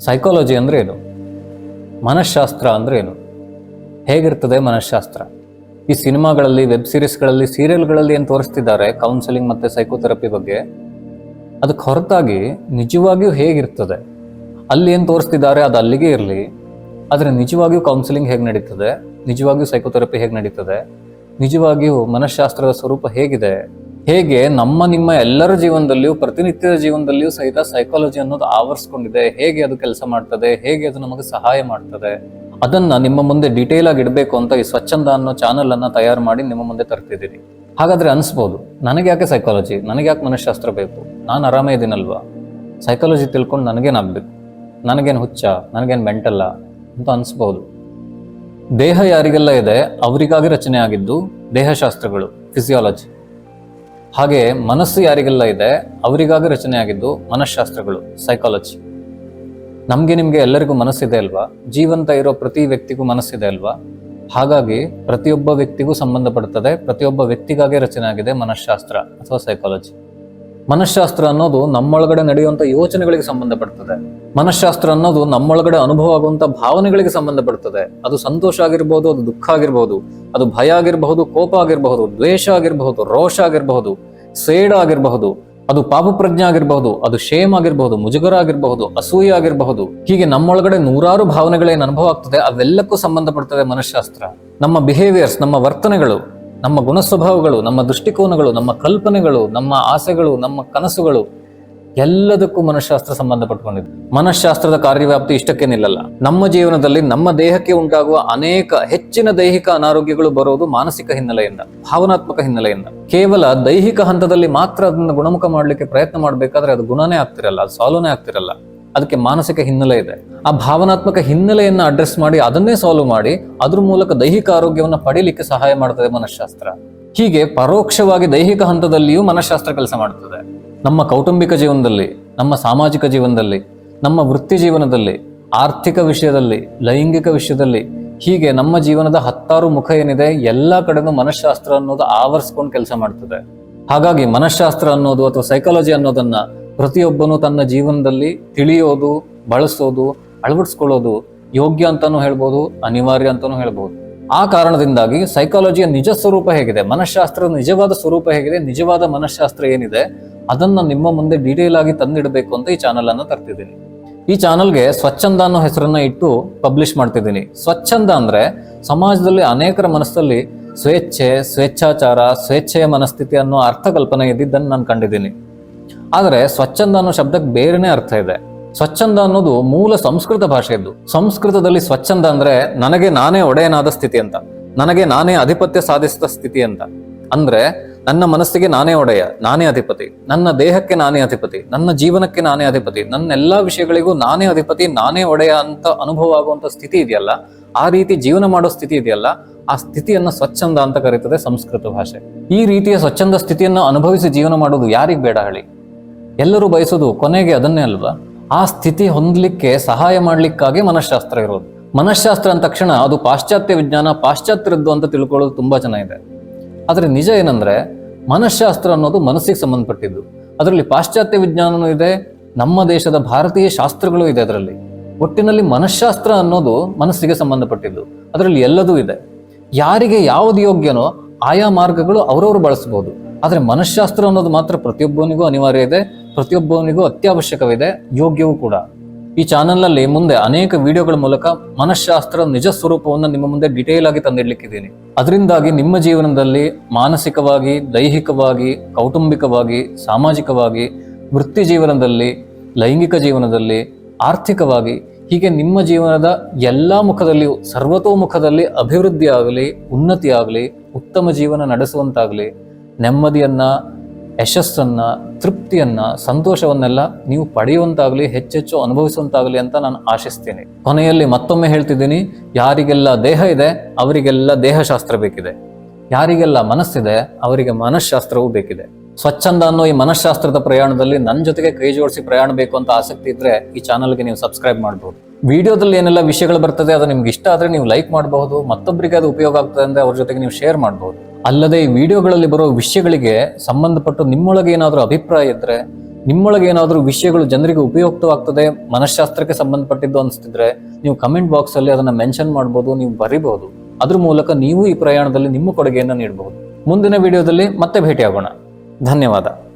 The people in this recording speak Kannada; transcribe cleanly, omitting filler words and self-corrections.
ಸೈಕಾಲಜಿ ಅಂದರೆ ಏನು? ಮನಃಶಾಸ್ತ್ರ ಅಂದರೆ ಏನು? ಹೇಗಿರ್ತದೆ ಮನಃಶಾಸ್ತ್ರ? ಈ ಸಿನಿಮಾಗಳಲ್ಲಿ, ವೆಬ್ ಸೀರೀಸ್ಗಳಲ್ಲಿ, ಸೀರಿಯಲ್ಗಳಲ್ಲಿ ಏನು ತೋರಿಸ್ತಿದ್ದಾರೆ ಕೌನ್ಸಿಲಿಂಗ್ ಮತ್ತು ಸೈಕೋಥೆರಪಿ ಬಗ್ಗೆ, ಅದಕ್ಕೆ ಹೊರತಾಗಿ ನಿಜವಾಗಿಯೂ ಹೇಗಿರ್ತದೆ? ಅಲ್ಲಿ ಏನು ತೋರಿಸ್ತಿದ್ದಾರೆ ಅದು ಅಲ್ಲಿಗೆ ಇರಲಿ, ಆದರೆ ನಿಜವಾಗಿಯೂ ಕೌನ್ಸಿಲಿಂಗ್ ಹೇಗೆ ನಡೀತದೆ, ನಿಜವಾಗಿಯೂ ಸೈಕೋಥೆರಪಿ ಹೇಗೆ ನಡೀತದೆ, ನಿಜವಾಗಿಯೂ ಮನಃಶಾಸ್ತ್ರದ ಸ್ವರೂಪ ಹೇಗಿದೆ, ಹೇಗೆ ನಮ್ಮ ನಿಮ್ಮ ಎಲ್ಲರ ಜೀವನದಲ್ಲಿಯೂ, ಪ್ರತಿನಿತ್ಯದ ಜೀವನದಲ್ಲಿಯೂ ಸಹಿತ ಸೈಕಾಲಜಿ ಅನ್ನೋದು ಆವರಿಸ್ಕೊಂಡಿದೆ, ಹೇಗೆ ಅದು ಕೆಲಸ ಮಾಡ್ತದೆ, ಹೇಗೆ ಅದು ನಮಗೆ ಸಹಾಯ ಮಾಡ್ತದೆ, ಅದನ್ನ ನಿಮ್ಮ ಮುಂದೆ ಡೀಟೇಲ್ ಆಗಿ ಇಡಬೇಕು ಅಂತ ಈ ಸ್ವಚ್ಛಂದ ಅನ್ನೋ ಚಾನಲ್ ಅನ್ನ ತಯಾರು ಮಾಡಿ ನಿಮ್ಮ ಮುಂದೆ ತರ್ತಿದ್ದೀನಿ. ಹಾಗಾದ್ರೆ ಅನ್ಸ್ಬೋದು, ನನಗೆ ಯಾಕೆ ಸೈಕಾಲಜಿ, ನನಗೆ ಯಾಕೆ ಮನಃಶಾಸ್ತ್ರ ಬೇಕು, ನಾನು ಆರಾಮೇ ಇದ್ದೀನಲ್ವಾ, ಸೈಕಾಲಜಿ ತಿಳ್ಕೊಂಡು ನನಗೇನಾಗಬೇಕು, ನನಗೇನು ಹುಚ್ಚ, ನನಗೇನು ಮೆಂಟಲ್ಲ ಅಂತ ಅನ್ಸ್ಬೋದು. ದೇಹ ಯಾರಿಗೆಲ್ಲ ಇದೆ ಅವರಿಗಾಗಿ ರಚನೆ ಆಗಿದ್ದು ದೇಹಶಾಸ್ತ್ರಗಳು, ಫಿಸಿಯಾಲಜಿ. ಹಾಗೆ ಮನಸ್ಸು ಯಾರಿಗೆಲ್ಲ ಇದೆ ಅವರಿಗಾಗಿ ರಚನೆ ಆಗಿದ್ದು ಮನಃಶಾಸ್ತ್ರಗಳು, ಸೈಕಾಲಜಿ. ನಮ್ಗೆ ನಿಮ್ಗೆ ಎಲ್ಲರಿಗೂ ಮನಸ್ಸಿದೆ ಅಲ್ವಾ? ಜೀವಂತ ಇರೋ ಪ್ರತಿ ವ್ಯಕ್ತಿಗೂ ಮನಸ್ಸಿದೆ ಅಲ್ವಾ? ಹಾಗಾಗಿ ಪ್ರತಿಯೊಬ್ಬ ವ್ಯಕ್ತಿಗೂ ಸಂಬಂಧಪಡುತ್ತದೆ, ಪ್ರತಿಯೊಬ್ಬ ವ್ಯಕ್ತಿಗಾಗಿ ರಚನೆ ಆಗಿದೆ ಮನಃಶಾಸ್ತ್ರ ಅಥವಾ ಸೈಕಾಲಜಿ. ಮನಃಶಾಸ್ತ್ರ ಅನ್ನೋದು ನಮ್ಮೊಳಗಡೆ ನಡೆಯುವಂತ ಯೋಚನೆಗಳಿಗೆ ಸಂಬಂಧಪಡ್ತದೆ. ಮನಃಶಾಸ್ತ್ರ ಅನ್ನೋದು ನಮ್ಮೊಳಗಡೆ ಅನುಭವ ಆಗುವಂತ ಭಾವನೆಗಳಿಗೆ ಸಂಬಂಧಪಡ್ತದೆ. ಅದು ಸಂತೋಷ ಆಗಿರ್ಬಹುದು, ಅದು ದುಃಖ ಆಗಿರ್ಬಹುದು, ಅದು ಭಯ ಆಗಿರಬಹುದು, ಕೋಪ ಆಗಿರಬಹುದು, ದ್ವೇಷ ಆಗಿರಬಹುದು, ರೋಷ ಆಗಿರಬಹುದು, ಸೇಡ ಆಗಿರಬಹುದು, ಅದು ಪಾಪಪ್ರಜ್ಞೆ ಆಗಿರಬಹುದು, ಅದು ಶೇಮ್ ಆಗಿರಬಹುದು, ಮುಜುಗರ ಆಗಿರಬಹುದು, ಅಸೂಯೆ ಆಗಿರಬಹುದು. ಹೀಗೆ ನಮ್ಮೊಳಗಡೆ ನೂರಾರು ಭಾವನೆಗಳೇನು ಅನುಭವ ಆಗ್ತದೆ ಅವೆಲ್ಲಕ್ಕೂ ಸಂಬಂಧಪಡ್ತದೆ ಮನಃಶಾಸ್ತ್ರ. ನಮ್ಮ ಬಿಹೇವಿಯರ್ಸ್, ನಮ್ಮ ವರ್ತನೆಗಳು, ನಮ್ಮ ಗುಣ ಸ್ವಭಾವಗಳು, ನಮ್ಮ ದೃಷ್ಟಿಕೋನಗಳು, ನಮ್ಮ ಕಲ್ಪನೆಗಳು, ನಮ್ಮ ಆಸೆಗಳು, ನಮ್ಮ ಕನಸುಗಳು, ಎಲ್ಲದಕ್ಕೂ ಮನಃಶಾಸ್ತ್ರ ಸಂಬಂಧಪಟ್ಕೊಂಡಿದೆ. ಮನಃಶಾಸ್ತ್ರದ ಕಾರ್ಯವ್ಯಾಪ್ತಿ ಇಷ್ಟಕ್ಕೆ ನಿಲ್ಲಲ್ಲ. ನಮ್ಮ ಜೀವನದಲ್ಲಿ ನಮ್ಮ ದೇಹಕ್ಕೆ ಉಂಟಾಗುವ ಅನೇಕ ಹೆಚ್ಚಿನ ದೈಹಿಕ ಅನಾರೋಗ್ಯಗಳು ಬರೋದು ಮಾನಸಿಕ ಹಿನ್ನೆಲೆಯಿಂದ, ಭಾವನಾತ್ಮಕ ಹಿನ್ನೆಲೆಯಿಂದ. ಕೇವಲ ದೈಹಿಕ ಹಂತದಲ್ಲಿ ಮಾತ್ರ ಅದನ್ನು ಗುಣಮುಖ ಮಾಡಲಿಕ್ಕೆ ಪ್ರಯತ್ನ ಮಾಡಬೇಕಾದ್ರೆ ಅದು ಗುಣನೇ ಆಗ್ತಿರಲ್ಲ, ಅದು ಸಾಲ್ವ್ನೇ ಆಗ್ತಿರಲ್ಲ. ಅದಕ್ಕೆ ಮಾನಸಿಕ ಹಿನ್ನೆಲೆ ಇದೆ. ಆ ಭಾವನಾತ್ಮಕ ಹಿನ್ನೆಲೆಯನ್ನ ಅಡ್ರೆಸ್ ಮಾಡಿ ಅದನ್ನೇ ಸಾಲ್ವ್ ಮಾಡಿ ಅದ್ರ ಮೂಲಕ ದೈಹಿಕ ಆರೋಗ್ಯವನ್ನ ಪಡೀಲಿಕ್ಕೆ ಸಹಾಯ ಮಾಡ್ತದೆ ಮನಃಶಾಸ್ತ್ರ. ಹೀಗೆ ಪರೋಕ್ಷವಾಗಿ ದೈಹಿಕ ಹಂತದಲ್ಲಿಯೂ ಮನಃಶಾಸ್ತ್ರ ಕೆಲಸ ಮಾಡ್ತದೆ. ನಮ್ಮ ಕೌಟುಂಬಿಕ ಜೀವನದಲ್ಲಿ, ನಮ್ಮ ಸಾಮಾಜಿಕ ಜೀವನದಲ್ಲಿ, ನಮ್ಮ ವೃತ್ತಿ ಜೀವನದಲ್ಲಿ, ಆರ್ಥಿಕ ವಿಷಯದಲ್ಲಿ, ಲೈಂಗಿಕ ವಿಷಯದಲ್ಲಿ, ಹೀಗೆ ನಮ್ಮ ಜೀವನದ 10 ಮುಖ ಏನಿದೆ ಎಲ್ಲ ಕಡೆನೂ ಮನಃಶಾಸ್ತ್ರ ಅನ್ನೋದು ಆವರಿಸ್ಕೊಂಡು ಕೆಲಸ ಮಾಡ್ತದೆ. ಹಾಗಾಗಿ ಮನಃಶಾಸ್ತ್ರ ಅನ್ನೋದು ಅಥವಾ ಸೈಕಾಲಜಿ ಅನ್ನೋದನ್ನ ಪ್ರತಿಯೊಬ್ಬನು ತನ್ನ ಜೀವನದಲ್ಲಿ ತಿಳಿಯೋದು, ಬಳಸೋದು, ಅಳವಡಿಸ್ಕೊಳ್ಳೋದು ಯೋಗ್ಯ ಅಂತಾನೂ ಹೇಳ್ಬೋದು, ಅನಿವಾರ್ಯ ಅಂತಾನೂ ಹೇಳ್ಬೋದು. ಆ ಕಾರಣದಿಂದಾಗಿ ಸೈಕಾಲಜಿಯ ನಿಜ ಸ್ವರೂಪ ಹೇಗಿದೆ, ಮನಃಶಾಸ್ತ್ರದ ನಿಜವಾದ ಸ್ವರೂಪ ಹೇಗಿದೆ, ನಿಜವಾದ ಮನಃಶಾಸ್ತ್ರ ಏನಿದೆ ಅದನ್ನ ನಿಮ್ಮ ಮುಂದೆ ಡೀಟೇಲ್ ಆಗಿ ತಂದಿಡಬೇಕು ಅಂತ ಈ ಚಾನಲ್ ಅನ್ನು ತರ್ತಿದ್ದೀನಿ. ಈ ಚಾನಲ್ಗೆ ಸ್ವಚ್ಛಂದ ಅನ್ನೋ ಹೆಸರನ್ನ ಇಟ್ಟು ಪಬ್ಲಿಷ್ ಮಾಡ್ತಿದ್ದೀನಿ. ಸ್ವಚ್ಛಂದ ಅಂದ್ರೆ ಸಮಾಜದಲ್ಲಿ ಅನೇಕರ ಮನಸ್ಸಲ್ಲಿ ಸ್ವೇಚ್ಛೆ, ಸ್ವೇಚ್ಛಾಚಾರ, ಸ್ವೇಚ್ಛೆಯ ಮನಸ್ಥಿತಿ ಅನ್ನೋ ಅರ್ಥಕಲ್ಪನೆ ಇದ್ದಿದ್ದನ್ನು ನಾನು ಕಂಡಿದ್ದೀನಿ. ಆದರೆ ಸ್ವಚ್ಛಂದ ಅನ್ನೋ ಶಬ್ದಕ್ಕೆ ಬೇರೆನೇ ಅರ್ಥ ಇದೆ. ಸ್ವಚ್ಛಂದ ಅನ್ನೋದು ಮೂಲ ಸಂಸ್ಕೃತ ಭಾಷೆಯದ್ದು. ಸಂಸ್ಕೃತದಲ್ಲಿ ಸ್ವಚ್ಛಂದ ಅಂದ್ರೆ ನನಗೆ ನಾನೇ ಒಡೆಯನಾದ ಸ್ಥಿತಿ ಅಂತ, ನನಗೆ ನಾನೇ ಆಧಿಪತ್ಯ ಸಾಧಿಸಿದ ಸ್ಥಿತಿ ಅಂತ. ಅಂದ್ರೆ ನನ್ನ ಮನಸ್ಸಿಗೆ ನಾನೇ ಒಡೆಯ, ನಾನೇ ಅಧಿಪತಿ, ನನ್ನ ದೇಹಕ್ಕೆ ನಾನೇ ಅಧಿಪತಿ, ನನ್ನ ಜೀವನಕ್ಕೆ ನಾನೇ ಅಧಿಪತಿ, ನನ್ನ ಎಲ್ಲಾ ವಿಷಯಗಳಿಗೂ ನಾನೇ ಅಧಿಪತಿ, ನಾನೇ ಒಡೆಯ ಅಂತ ಅನುಭವ ಆಗುವಂತ ಸ್ಥಿತಿ ಇದೆಯಲ್ಲ, ಆ ರೀತಿ ಜೀವನ ಮಾಡೋ ಸ್ಥಿತಿ ಇದೆಯಲ್ಲ, ಆ ಸ್ಥಿತಿಯನ್ನ ಸ್ವಚ್ಛಂದ ಅಂತ ಕರೀತದೆ ಸಂಸ್ಕೃತ ಭಾಷೆ. ಈ ರೀತಿಯ ಸ್ವಚ್ಛಂದ ಸ್ಥಿತಿಯನ್ನು ಅನುಭವಿಸಿ ಜೀವನ ಮಾಡೋದು ಯಾರಿಗ್ ಬೇಡ ಹೇಳಿ? ಎಲ್ಲರೂ ಬಯಸೋದು ಕೊನೆಗೆ ಅದನ್ನೇ ಅಲ್ವಾ? ಆ ಸ್ಥಿತಿ ಹೊಂದಲಿಕ್ಕೆ ಸಹಾಯ ಮಾಡ್ಲಿಕ್ಕಾಗಿ ಮನಃಶಾಸ್ತ್ರ ಇರೋದು. ಮನಃಶಾಸ್ತ್ರ ಅಂದ ತಕ್ಷಣ ಅದು ಪಾಶ್ಚಾತ್ಯ ವಿಜ್ಞಾನ, ಪಾಶ್ಚಾತ್ಯರದ್ದು ಅಂತ ತಿಳ್ಕೊಳ್ಳೋದು ತುಂಬಾ ಚೆನ್ನಾಗಿದೆ. ಆದ್ರೆ ನಿಜ ಏನಂದ್ರೆ ಮನಃಶಾಸ್ತ್ರ ಅನ್ನೋದು ಮನಸ್ಸಿಗೆ ಸಂಬಂಧಪಟ್ಟಿದ್ದು. ಅದರಲ್ಲಿ ಪಾಶ್ಚಾತ್ಯ ವಿಜ್ಞಾನನೂ ಇದೆ, ನಮ್ಮ ದೇಶದ ಭಾರತೀಯ ಶಾಸ್ತ್ರಗಳು ಇದೆ. ಅದರಲ್ಲಿ ಒಟ್ಟಿನಲ್ಲಿ ಮನಃಶಾಸ್ತ್ರ ಅನ್ನೋದು ಮನಸ್ಸಿಗೆ ಸಂಬಂಧಪಟ್ಟಿದ್ದು. ಅದರಲ್ಲಿ ಎಲ್ಲದೂ ಇದೆ. ಯಾರಿಗೆ ಯಾವ್ದು ಯೋಗ್ಯನೋ ಆಯಾ ಮಾರ್ಗಗಳು ಅವರವರು ಬಳಸಬಹುದು. ಆದ್ರೆ ಮನಃಶಾಸ್ತ್ರ ಅನ್ನೋದು ಮಾತ್ರ ಪ್ರತಿಯೊಬ್ಬನಿಗೂ ಅನಿವಾರ್ಯ ಇದೆ, ಪ್ರತಿಯೊಬ್ಬನಿಗೂ ಅತ್ಯವಶ್ಯಕವಿದೆ, ಯೋಗ್ಯವೂ ಕೂಡ. ಈ ಚಾನಲ್ನಲ್ಲಿ ಮುಂದೆ ಅನೇಕ ವಿಡಿಯೋಗಳ ಮೂಲಕ ಮನಃಶಾಸ್ತ್ರ ನಿಜ ಸ್ವರೂಪವನ್ನು ನಿಮ್ಮ ಮುಂದೆ ಡಿಟೇಲ್ ಆಗಿ ತಂದಿಡ್ಲಿಕ್ಕಿದ್ದೀನಿ. ಅದರಿಂದಾಗಿ ನಿಮ್ಮ ಜೀವನದಲ್ಲಿ ಮಾನಸಿಕವಾಗಿ, ದೈಹಿಕವಾಗಿ, ಕೌಟುಂಬಿಕವಾಗಿ, ಸಾಮಾಜಿಕವಾಗಿ, ವೃತ್ತಿ ಜೀವನದಲ್ಲಿ, ಲೈಂಗಿಕ ಜೀವನದಲ್ಲಿ, ಆರ್ಥಿಕವಾಗಿ, ಹೀಗೆ ನಿಮ್ಮ ಜೀವನದ ಎಲ್ಲಾ ಮುಖದಲ್ಲಿಯೂ, ಸರ್ವತೋಮುಖದಲ್ಲಿ ಅಭಿವೃದ್ಧಿ ಆಗಲಿ, ಉನ್ನತಿ ಆಗಲಿ, ಉತ್ತಮ ಜೀವನ ನಡೆಸುವಂತಾಗಲಿ, ನೆಮ್ಮದಿಯನ್ನ, ಯಶಸ್ಸನ್ನ, ತೃಪ್ತಿಯನ್ನ, ಸಂತೋಷವನ್ನೆಲ್ಲ ನೀವು ಪಡೆಯುವಂತಾಗಲಿ, ಹೆಚ್ಚೆಚ್ಚು ಅನುಭವಿಸುವಂತಾಗಲಿ ಅಂತ ನಾನು ಆಶಿಸ್ತೀನಿ. ಕೊನೆಯಲ್ಲಿ ಮತ್ತೊಮ್ಮೆ ಹೇಳ್ತಿದ್ದೀನಿ, ಯಾರಿಗೆಲ್ಲ ದೇಹ ಇದೆ ಅವರಿಗೆಲ್ಲ ದೇಹಶಾಸ್ತ್ರ ಬೇಕಿದೆ, ಯಾರಿಗೆಲ್ಲ ಮನಸ್ಸಿದೆ ಅವರಿಗೆ ಮನಃಶಾಸ್ತ್ರವೂ ಬೇಕಿದೆ. ಸ್ವಚ್ಛಂದ ಅನ್ನೋ ಈ ಮನಃಶಾಸ್ತ್ರದ ಪ್ರಯಾಣದಲ್ಲಿ ನನ್ನ ಜೊತೆಗೆ ಕೈ ಜೋಡಿಸಿ ಪ್ರಯಾಣ ಬೇಕು ಅಂತ ಆಸಕ್ತಿ ಇದ್ರೆ ಈ ಚಾನಲ್ಗೆ ನೀವು ಸಬ್ಸ್ಕ್ರೈಬ್ ಮಾಡಬಹುದು. ವಿಡಿಯೋದಲ್ಲಿ ಏನೆಲ್ಲ ವಿಷಯಗಳು ಬರ್ತದೆ ಅದು ನಿಮ್ಗೆ ಇಷ್ಟ ಆದ್ರೆ ನೀವು ಲೈಕ್ ಮಾಡಬಹುದು, ಮತ್ತೊಬ್ಬರಿಗೆ ಅದು ಉಪಯೋಗ ಆಗ್ತದೆ ಅಂದ್ರೆ ಅವ್ರ ಜೊತೆಗೆ ನೀವು ಶೇರ್ ಮಾಡಬಹುದು. ಅಲ್ಲದೆ ಈ ವಿಡಿಯೋಗಳಲ್ಲಿ ಬರೋ ವಿಷಯಗಳಿಗೆ ಸಂಬಂಧಪಟ್ಟು ನಿಮ್ಮೊಳಗೆ ಏನಾದರೂ ಅಭಿಪ್ರಾಯ ಇದ್ರೆ ನಿಮ್ಮೊಳಗೆ ಏನಾದರೂ ವಿಷಯಗಳು ಜನರಿಗೆ ಉಪಯುಕ್ತವಾಗ್ತದೆ, ಮನಃಶಾಸ್ತ್ರಕ್ಕೆ ಸಂಬಂಧಪಟ್ಟಿದ್ದು ಅನಿಸ್ತಿದ್ರೆ ನೀವು ಕಮೆಂಟ್ ಬಾಕ್ಸ್ ಅಲ್ಲಿ ಅದನ್ನ ಮೆನ್ಷನ್ ಮಾಡಬಹುದು, ನೀವು ಬರಿಬಹುದು. ಅದ್ರ ಮೂಲಕ ನೀವು ಈ ಪ್ರಯಾಣದಲ್ಲಿ ನಿಮ್ಮ ಕೊಡುಗೆಯನ್ನು ನೀಡಬಹುದು. ಮುಂದಿನ ವಿಡಿಯೋದಲ್ಲಿ ಮತ್ತೆ ಭೇಟಿಯಾಗೋಣ. ಧನ್ಯವಾದ.